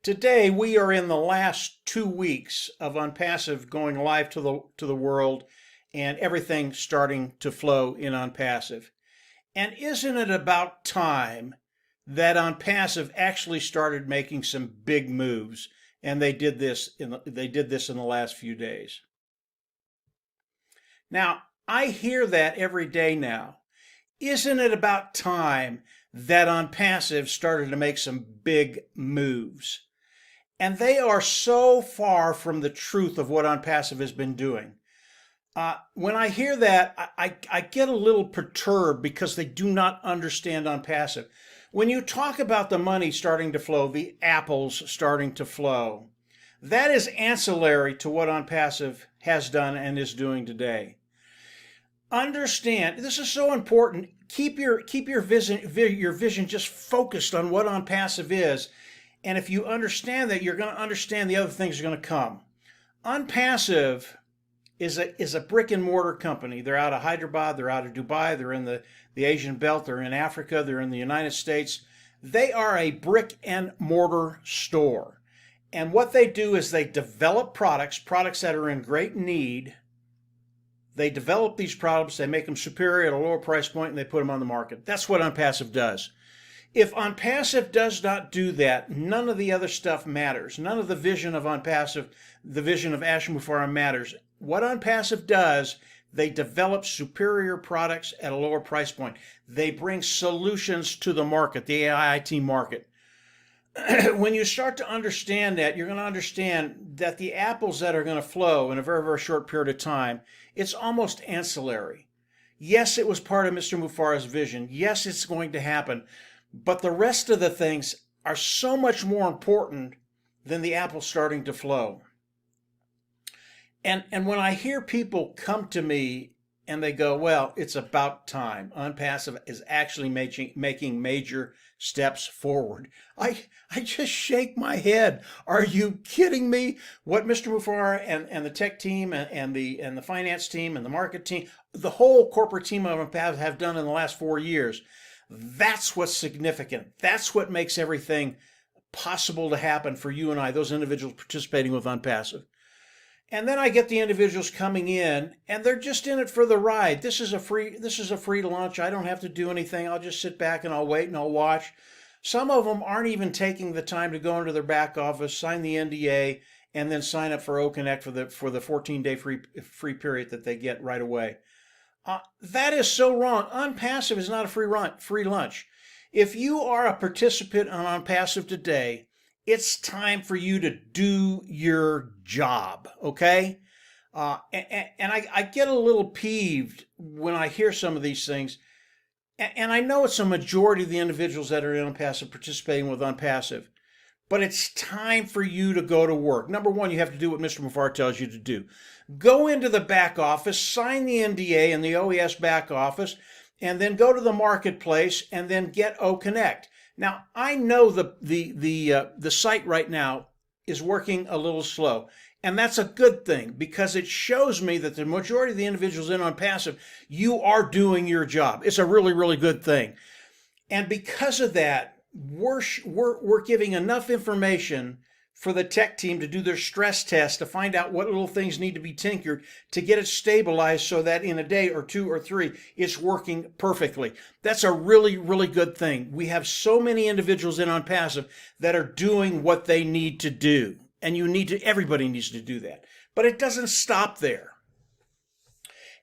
Today, we are in the last 2 weeks of Onpassive going live to the world and everything starting to flow in Onpassive. And isn't it about time that Onpassive actually started making some big moves? And they did this in the last few days. Now, I hear that every day now. Isn't it about time that Onpassive started to make some big moves? And they are so far from the truth of what Onpassive has been doing. When I hear that, I get a little perturbed because they do not understand Onpassive. When you talk about the money starting to flow, the apples starting to flow, that is ancillary to what Onpassive has done and is doing today. Understand, this is so important. Keep your vision just focused on what Onpassive is. And if you understand that, you're going to understand the other things are going to come. Onpassive is a brick and mortar company. They're out of Hyderabad, they're out of Dubai, they're in the Asian belt, they're in Africa, they're in the United States. They are a brick and mortar store. And what they do is they develop products that are in great need. They develop these products, they make them superior at a lower price point, and they put them on the market. That's what Onpassive does. If Onpassive does not do that, none of the other stuff matters. None of the vision of Onpassive, the vision of Ashmufarm matters. What Onpassive does, they develop superior products at a lower price point. They bring solutions to the market, the AIIT market. When you start to understand that, you're going to understand that the apples that are going to flow in a very, very short period of time, it's almost ancillary. Yes, it was part of Mr. Mufarah's vision. Yes, it's going to happen. But the rest of the things are so much more important than the apple starting to flow. And when I hear people come to me and they go, well, it's about time. Onpassive is actually making major steps forward. I just shake my head. Are you kidding me? What Mr. Mufarah and the tech team and the finance team and the market team, the whole corporate team of Onpassive have done in the last 4 years, that's what's significant. That's what makes everything possible to happen for you and I, those individuals participating with Onpassive. And then I get the individuals coming in and they're just in it for the ride. This is a free lunch. I don't have to do anything. I'll just sit back and I'll wait and I'll watch. Some of them aren't even taking the time to go into their back office, sign the NDA, and then sign up for OConnect for the 14-day free period that they get right away. That is so wrong. Onpassive is not a free lunch. If you are a participant on Onpassive today, it's time for you to do your job, okay? And I get a little peeved when I hear some of these things. And I know it's a majority of the individuals that are in Onpassive participating with Onpassive. But it's time for you to go to work. Number one, you have to do what Mr. Mufarah tells you to do. Go into the back office, sign the NDA in the OES back office, and then go to the marketplace and then get OConnect. Now, I know the site right now is working a little slow, and that's a good thing because it shows me that the majority of the individuals in Onpassive, you are doing your job. It's a really, really good thing. And because of that, we're giving enough information for the tech team to do their stress test to find out what little things need to be tinkered to get it stabilized so that in a day or 2 or 3 it's working perfectly. That's a really, really good thing. We have so many individuals in Onpassive that are doing what they need to do, and everybody needs to do that. But it doesn't stop there.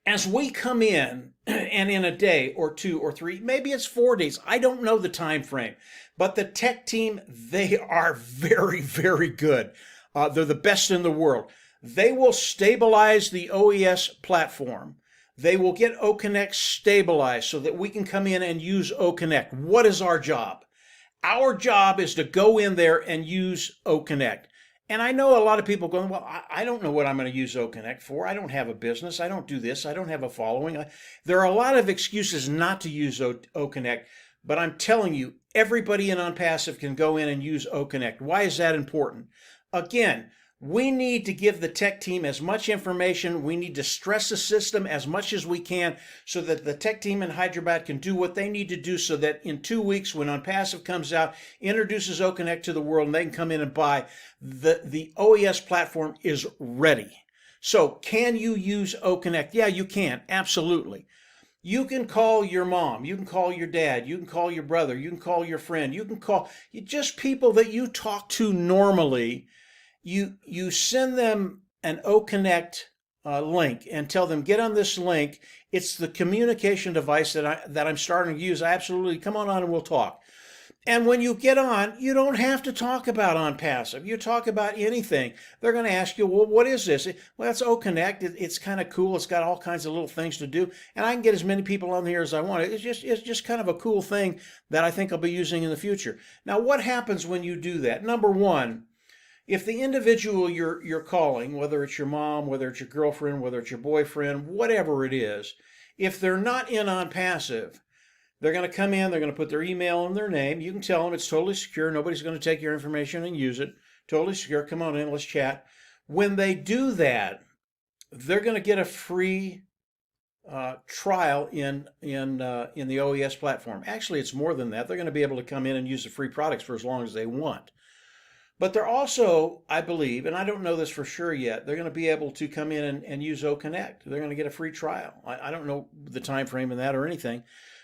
As we come in, and in a day or 2 or 3, maybe it's 4 days, I don't know the time frame, but the tech team, they are very, very good. They're the best in the world. They will stabilize the OES platform. They will get OConnect stabilized so that we can come in and use OConnect. What is our job? Our job is to go in there and use OConnect. And I know a lot of people going, well, I don't know what I'm going to use OConnect for. I don't have a business. I don't do this. I don't have a following. There are a lot of excuses not to use OConnect, but I'm telling you, everybody in Onpassive can go in and use OConnect. Why is that important? Again, We need to give the tech team as much information. We need to stress the system as much as we can so that the tech team in Hyderabad can do what they need to do so that in 2 weeks when Onpassive comes out, introduces OConnect to the world, and they can come in and buy, the OES platform is ready. So can you use OConnect? Yeah, you can. Absolutely. You can call your mom, you can call your dad, you can call your brother, you can call your friend, you can call just people that you talk to normally. You send them an OConnect link and tell them, get on this link. It's the communication device that I'm starting to use. I absolutely, come on and we'll talk. And when you get on, you don't have to talk about Onpassive. You talk about anything. They're going to ask you, well, what is this? Well, it's OConnect. It's kind of cool. It's got all kinds of little things to do. And I can get as many people on here as I want. It's just kind of a cool thing that I think I'll be using in the future. Now, what happens when you do that? Number one, if the individual you're calling, whether it's your mom, whether it's your girlfriend, whether it's your boyfriend, whatever it is, if they're not in Onpassive, they're going to come in, they're going to put their email and their name. You can tell them it's totally secure. Nobody's going to take your information and use it. Totally secure. Come on in, let's chat. When they do that, they're going to get a free trial in the OES platform. Actually, it's more than that. They're going to be able to come in and use the free products for as long as they want. But they're also, I believe, and I don't know this for sure yet, they're going to be able to come in and use OConnect. They're going to get a free trial. I don't know the time frame in that or anything,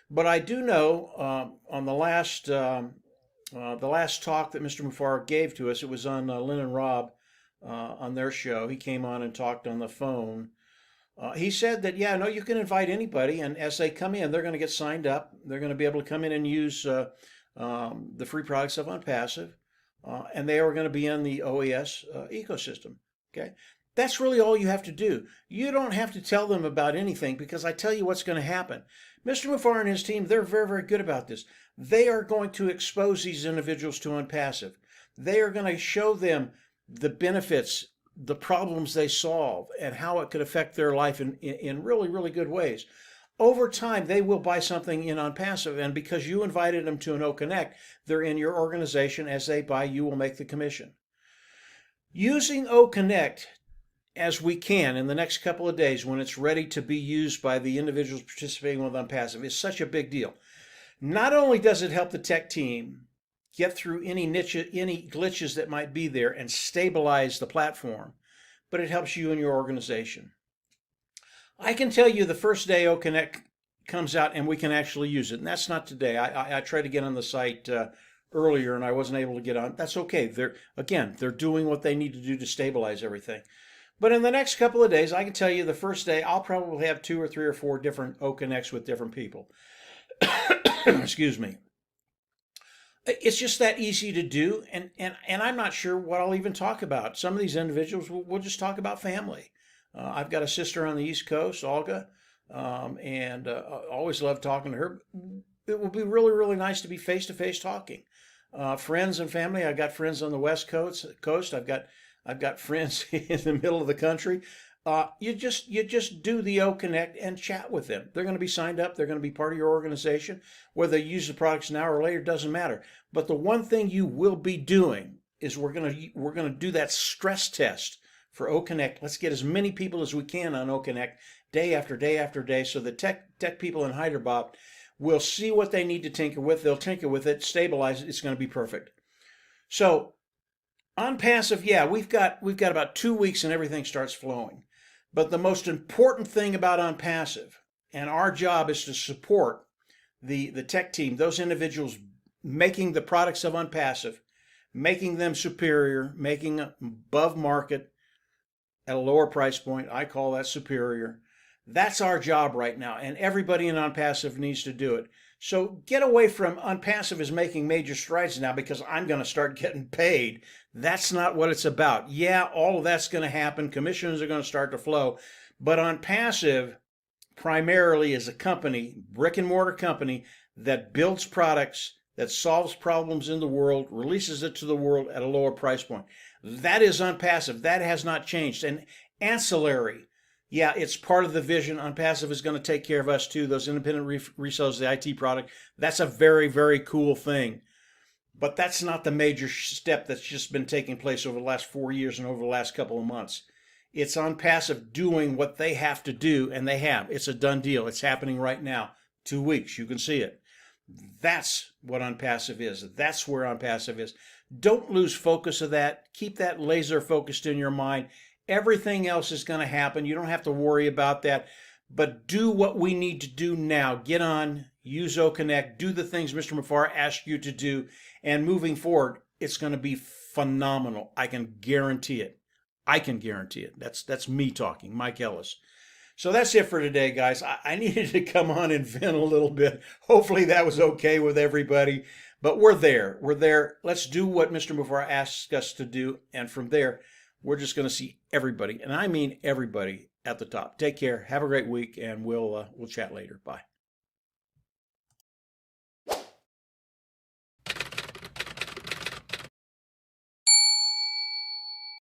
but I do know on the last talk that Mr. Mufarraq gave to us, it was on Lynn and Rob on their show. He came on and talked on the phone. He said that, yeah, no, you can invite anybody, and as they come in, they're going to get signed up. They're going to be able to come in and use the free products of Onpassive. And they are going to be in the OES ecosystem. Okay, that's really all you have to do. You don't have to tell them about anything because I tell you what's going to happen. Mr. Mufarraq and his team, they're very, very good about this. They are going to expose these individuals to Onpassive. They are going to show them the benefits, the problems they solve, and how it could affect their life in really, really good ways. Over time, they will buy something in Onpassive, and because you invited them to an OConnect, they're in your organization. As they buy, you will make the commission. Using OConnect as we can in the next couple of days when it's ready to be used by the individuals participating with Onpassive is such a big deal. Not only does it help the tech team get through any glitches that might be there and stabilize the platform, but it helps you and your organization. I can tell you the first day OConnect comes out and we can actually use it, and that's not today. I tried to get on the site earlier and I wasn't able to get on. That's okay. They're doing what they need to do to stabilize everything. But in the next couple of days, I can tell you the first day I'll probably have 2 or 3 or 4 different OConnects with different people. Excuse me. It's just that easy to do, and I'm not sure what I'll even talk about. Some of these individuals will just talk about family. I've got a sister on the East Coast, Olga, and always love talking to her. It will be really, really nice to be face-to-face talking. Friends and family, I've got friends on the West Coast. I've got friends in the middle of the country. You just do the OConnect and chat with them. They're going to be signed up. They're going to be part of your organization. Whether they use the products now or later doesn't matter. But the one thing you will be doing is we're going to do that stress test for OConnect. Let's get as many people as we can on OConnect day after day after day so the tech people in Hyderabad will see what they need to tinker with. They'll tinker with it, stabilize it. It's going to be perfect. So Onpassive, yeah, we've got about 2 weeks and everything starts flowing. But the most important thing about Onpassive, and our job is to support the tech team, those individuals making the products of Onpassive, making them superior, making them above market, at a lower price point. I call that superior. That's our job right now, and everybody in Onpassive needs to do it. So get away from Onpassive is making major strides now because I'm going to start getting paid. That's not what it's about. Yeah, all of that's going to happen. Commissions are going to start to flow. But Onpassive primarily is a company, brick and mortar company, that builds products, that solves problems in the world, releases it to the world at a lower price point. That is Onpassive. That has not changed. And ancillary, yeah, it's part of the vision. Onpassive is going to take care of us too. Those independent resellers, the IT product, that's a very, very cool thing. But that's not the major step that's just been taking place over the last 4 years and over the last couple of months. It's Onpassive doing what they have to do, and they have. It's a done deal. It's happening right now. 2 weeks, you can see it. That's what Onpassive is. That's where Onpassive is. Don't lose focus of that. Keep that laser focused in your mind. Everything else is going to happen. You don't have to worry about that. But do what we need to do now. Get on, use OConnect, do the things Mr. Mafar asked you to do, and moving forward, it's going to be phenomenal. I can guarantee it. I can guarantee it. That's me talking, Mike Ellis. So that's it for today, guys. I needed to come on and vent a little bit. Hopefully that was okay with everybody. But we're there. We're there. Let's do what Mr. Mafar asked us to do. And from there, we're just going to see everybody, and I mean everybody, at the top. Take care. Have a great week, and we'll chat later. Bye.